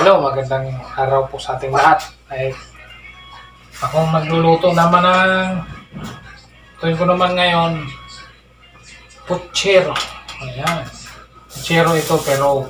Hello, magandang araw po sa ating lahat. Ay, ako magluluto naman ng tuwing ko naman ngayon putsero. Ayan. Putsero ito pero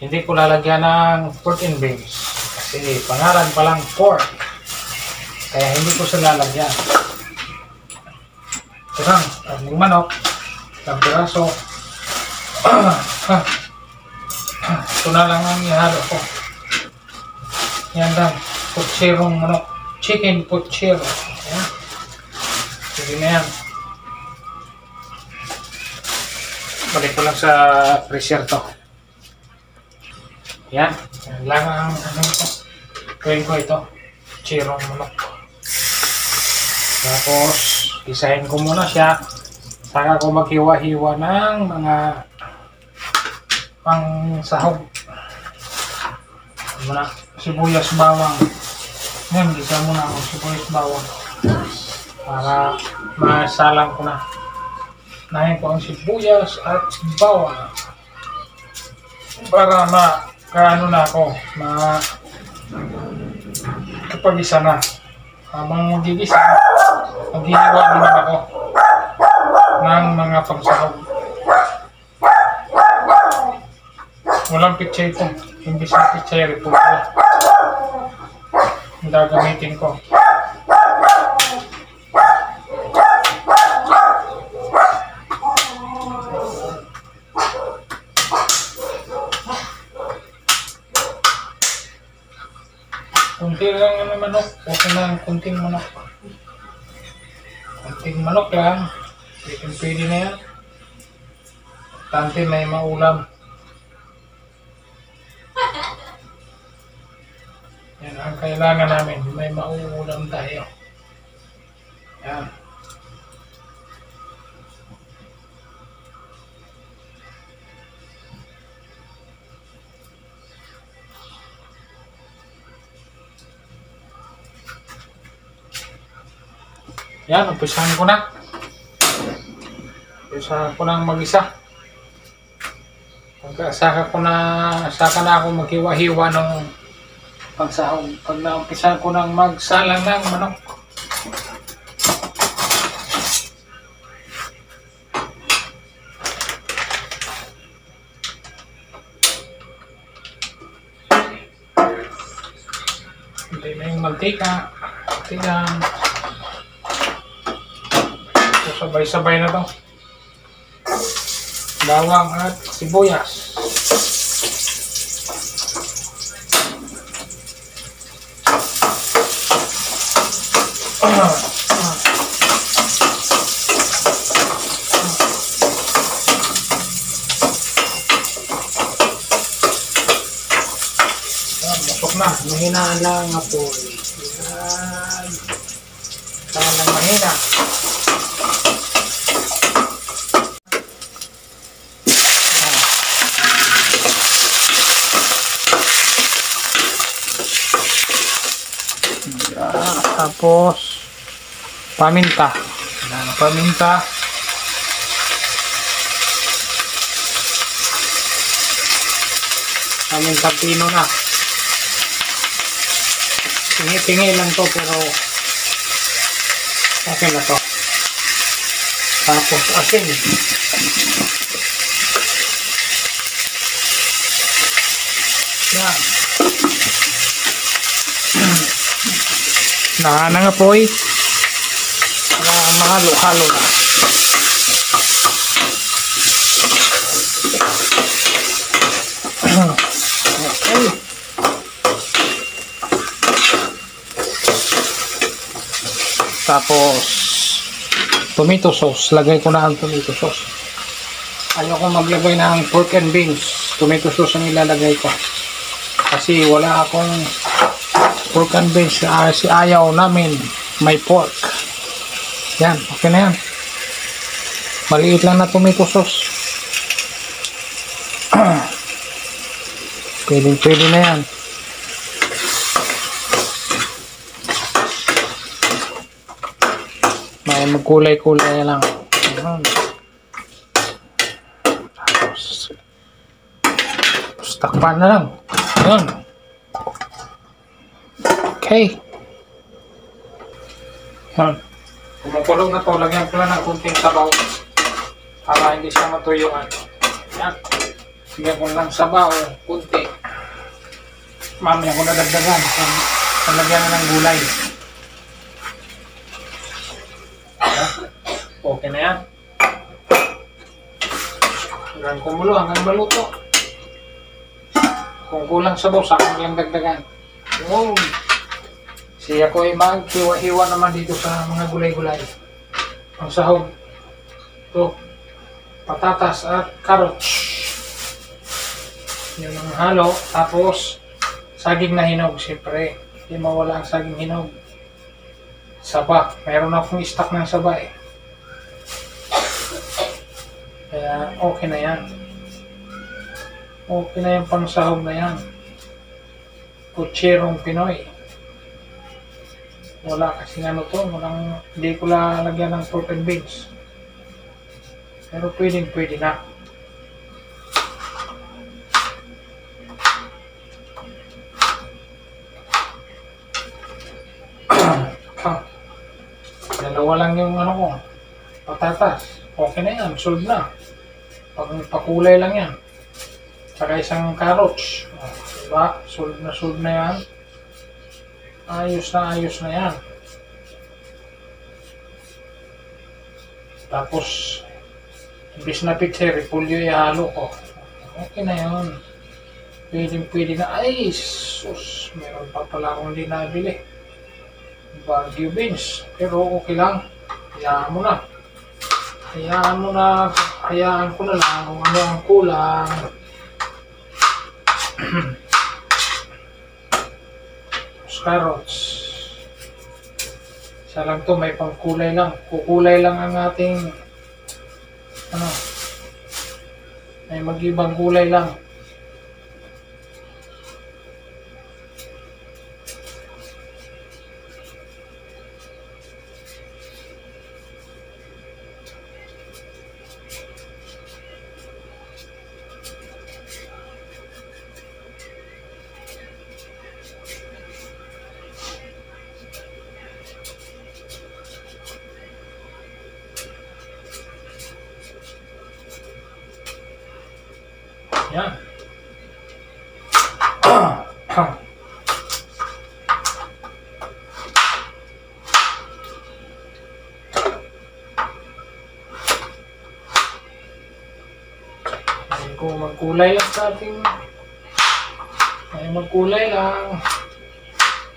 hindi ko lalagyan ng pork and beans kasi pangalan pa lang pork. Kaya hindi ko sila lalagyan. Ito lang, ang manok, ang piraso. Ito na lang ang ihalo ko. Yan lang, putserong manok. Chicken putsero. Ayan. Sige na yan. Balik ko lang sa freezer to. Yan. Yan lang ang ano ito. Gawin ko ito. Putserong manok. Tapos, isahin ko muna siya. Saka ko maghiwa-hiwa ng mga pang sahog. Muna, sibuyas bawang. Ngayon, gisa muna ako sibuyas bawang. Para masalang ko na. Nahin ko ang sibuyas at bawang. Para makaano na ako. Kapag-isa na. Habang magigisa, maghihiwa naman ako ng mga pangsahog. Walang picture ito. Imbis na picture ito. Ang gagamitin ko. Kunti lang yung manok. Okay na kunting manok. Kunting manok lang. Pwede na yan. Tante may maulam. Yan ang kailangan namin. May mauulam tayo. Yan. Yan, umpisahan ko na. Umpisahan ko na mag-isa. Saka na ako maghiwa-hiwa ng pagsahog. Pag naumpisahan ko nang magsalang ng manok. Hindi na yung mantika. Tingnan. Sabay-sabay na to. Bawang at sibuyas. Masok na. Mahinaan lang ang apoy. Yan. Saan lang mahina. Tapos paminta. Paminta. Paminta pino na. Tingi-tingi lang to pero okay na to. Tapos asin. Yan. Nangangapoy para mahalo-halo na. Okay. Tapos tomato sauce. Lagay ko na ang tomato sauce. Ayoko maglagay ng pork and beans. Tomato sauce ang ilalagay ko. Kasi wala akong pork and beans. Si ayaw namin may pork. Yan, okay na yan. Maliit lang na tomato sauce. Pwede na yan. May magkulay-kulay lang. Tapos takpan na lang. Yun. Okay. Yan. Kumukulong na to, lagyan ko lang ng kunting sabaw para hindi siya matuyuan. Yan. Lagyan ko lang sabaw, kunti. Mamaya ko na dagdagan. Lagyan na ng gulay. Yan. Okay na yan. Hanggang kumulo, hanggang maluto. Kung kulang sabaw, saka lang dagdagan. Yun. Siya ko ay maghiwa-hiwa naman dito sa mga gulay-gulay. Ang sahog. Ito. Patatas at carrots. Yun ang halo. Tapos, saging na hinog. Siyempre, hindi mawala ang saging hinog. Saba. Mayroon akong stock ng saba eh. Kaya, okay na yan. Okay na yung pangsahog na yan. Pucherong Pinoy. Wala kasi ano to, hindi ko lalagyan ng pork and beans. Pero pwede na. Dalawa lang yung ano ko, patatas. Okay na yan, solve na. Pakulay lang yan. Saka isang carrots. Diba? Solve na yan. Ayos na yan. Tapos, imbis na pizza, repolyo ihalo ko. Okay na yun. Pwede na. Ay, sus, meron pa pala akong hindi nabili. Baguio beans. Pero okay lang. Hayaan mo na. Hayaan ko na lang kung ano ang kulang. Carrots. Isa lang to, may pangkulay lang. Kukulay lang ang ating may mag-ibang kulay lang. Yan. Kung magkulay lang sa ating magkulay lang,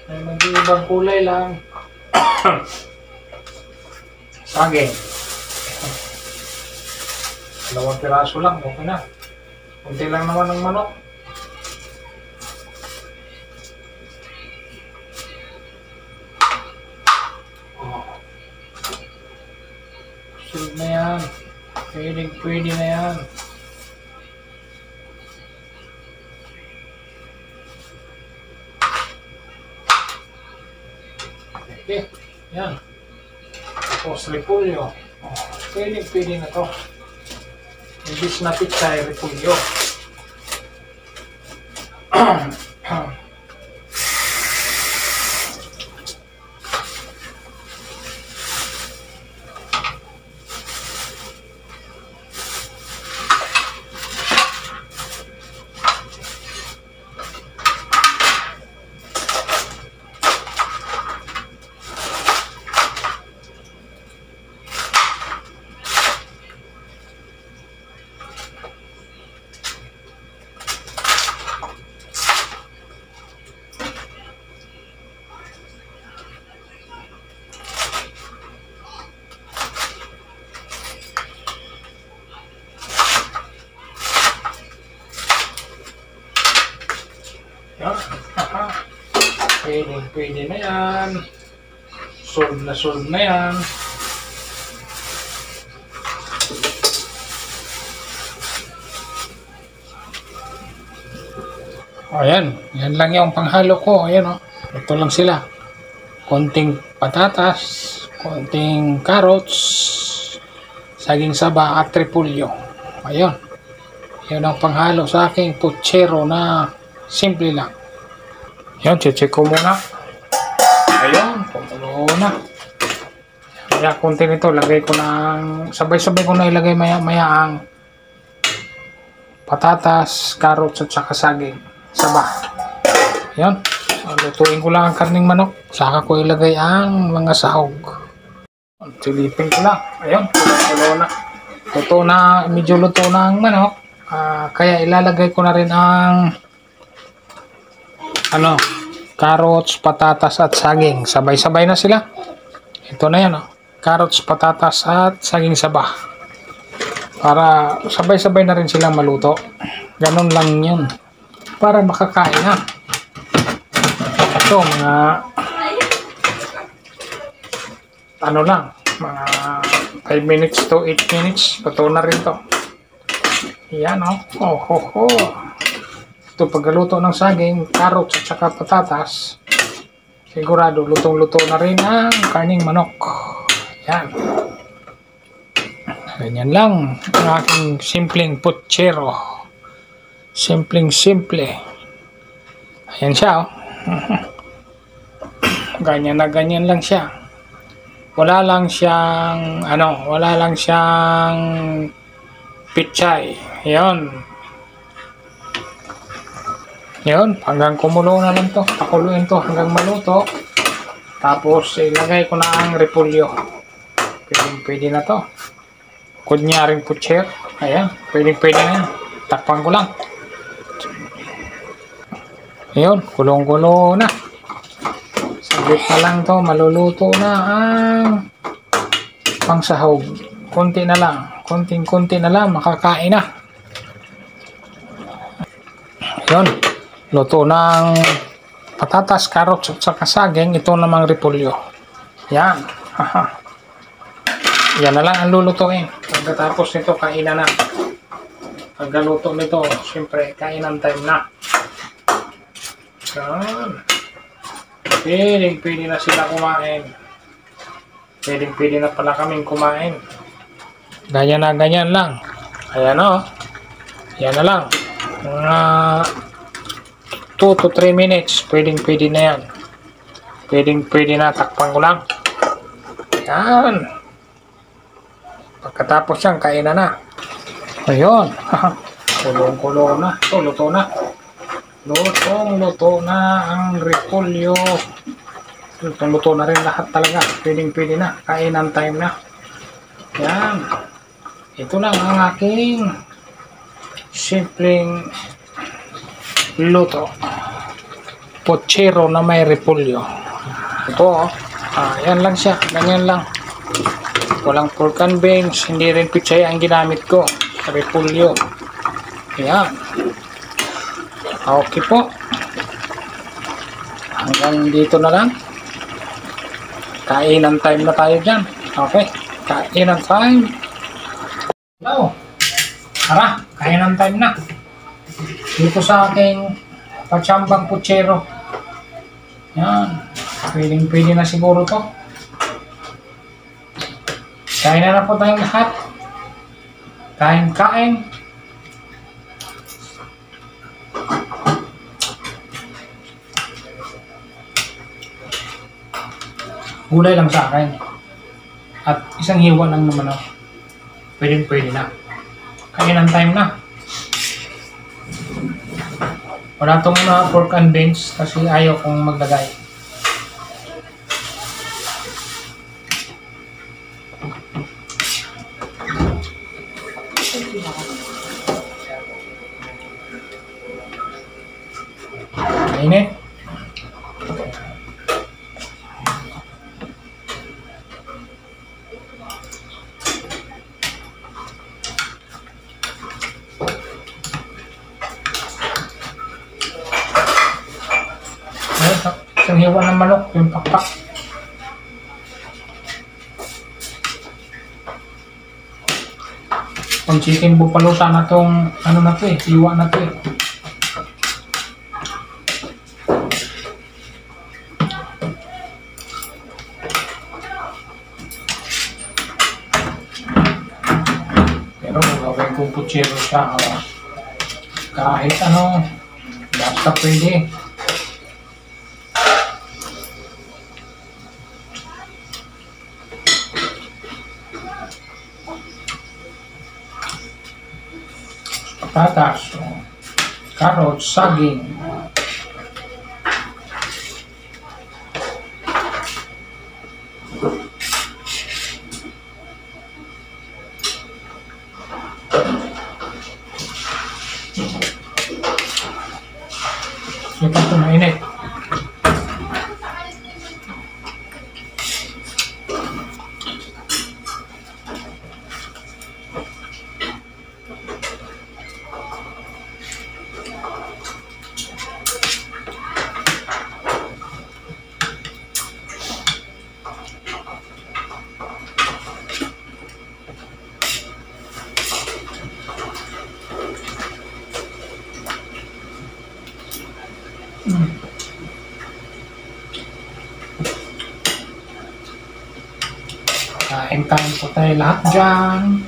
may mag-ibang kulay lang. Saging. 2 piraso lang, okay na. Kunti lang naman ng manok. Sulit na yan. Pwede na yan. Okay, yan. Tapos repolyo. Pwede na to. Imbis na pizza ay repolyo. Pwede na yan. Solve na yan. Ayan. Yan lang yung panghalo ko. Ayan o. Ito lang sila. Konting patatas. Konting carrots. Saging saba at repolyo. Ayan. Yan ang panghalo sa aking puchero na simple lang. Yan. Check ko muna. Ayun, kumulo na. Kaya konti nito, lagay ko ng, sabay-sabay ko na ilagay maya-maya ang patatas, carrots at saka saging. Saba. Ayun. So, lutuin ko lang ang karning manok. Saka ko ilagay ang mga sahog. Silipin ko lang. Ayun, kumulo na. Luto na, medyo luto na ang manok. Kaya ilalagay ko na rin ang carrots, patatas at saging. Sabay-sabay na sila. Ito na yan, carrots, patatas at saging saba. Para sabay-sabay na rin silang maluto. Ganun lang yun. Para makakain na. Ito, mga mga 5 minutes to 8 minutes. Luto na rin to. Yan, Ito, pagkaluto ng saging, carrots at saka patatas, sigurado lutong-luto na rin ang karning manok. Yan. Ganyan lang ang aking simpleng putsero. Simpleng-simple. Ayan siya, Ganyan na ganyan lang siya. Wala lang siyang pichay. Yan. Yun, hanggang kumulo na lang to. Pakuluin to hanggang maluto. Tapos ilagay ko na ang repolyo. Pwede na to. Kunyaring putser. Ayan, pwede na yan. Takpan ko lang. Ayun, kulong-kulo na. Saglit na lang to, maluluto na ang pangsahog. Konti na lang. Konting-konti na lang, makakain na. Ayun. Luto ng patatas, carrots at saka saging. Ito namang repolyo. Yan. Yan na lang ang lulutuin. Pagkatapos nito, kainan na. Pagkaluto nito, siyempre, kainan time na. Yan. Pwede na sila kumain. Pwede na pala kaming kumain. Ganyan lang. Ayan Yan na lang. 2 to 3 minutes. Pwede na yan. Pwede na. Takpan ko lang. Yan. Pagkatapos yan, kainan na. Ayun. Kulong-kulo na. Ito, luto na. Luto na ang repolyo. Luto na rin lahat talaga. Pwede na. Kainan time na. Yan. Ito lang ang aking simpleng luto. Putsero na may repolyo. Ito yan lang siya. Ganyan lang. Walang pork and beans. Hindi rin pichay ang ginamit ko. Repolyo. Yan. Okay po. Hanggang dito na lang. Kainan time na tayo dyan. Okay. Kainan time. Hello. Tara. Kainan time na. Dito sa aking patsambang putsero. Yan. Pwede na siguro to. Kain na po tayong lahat. Kain. Gulay lang sa akin. At isang hiwa lang naman ako. Pwede na. Kainan time na. Wala itong pork and beans kasi ayaw kong maglagay. Mainit. Isang hiwa ng manok, yung pakpak. Kung chicken buffalo sana itong na to hiwa na to Pero gagawin kong putsero siya. Kahit basta pwede. Patas, carrots, saging. Ito ito mainit. Kain-kain po tayo lahat dyan.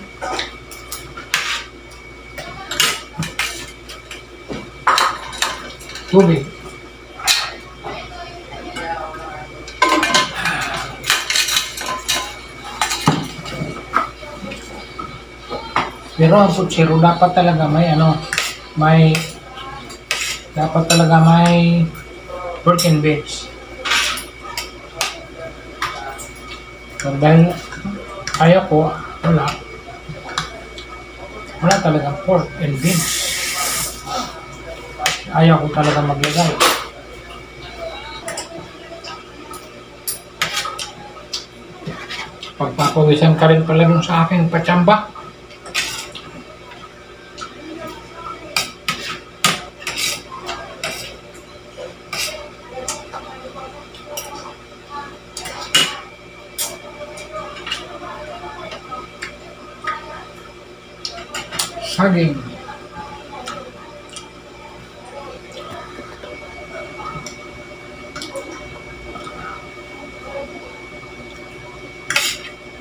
Tubig. Pero ang putsiro dapat talaga may pork and beans. So, dahil ayaw ko, wala talagang pork and beans. Ayaw ko talaga maglagay. Pagpapawisan ka rin pala dun sa aking patsamba. Saging.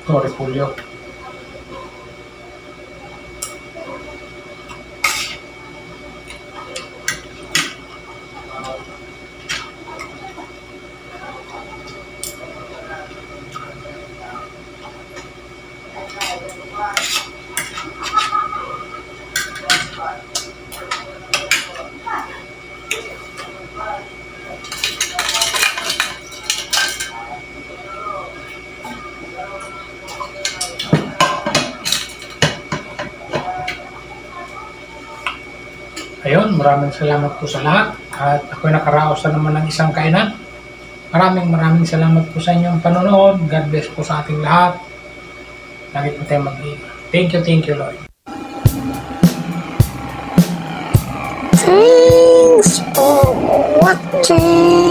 Ito, repolyo. Ayun, maraming salamat po sa lahat at ako'y nakaraos na naman ng isang kainan. Maraming salamat po sa inyong panonood. God bless po sa ating lahat. Lagi po tayo mag-iingat. Thank you Lord. Thanks for watching.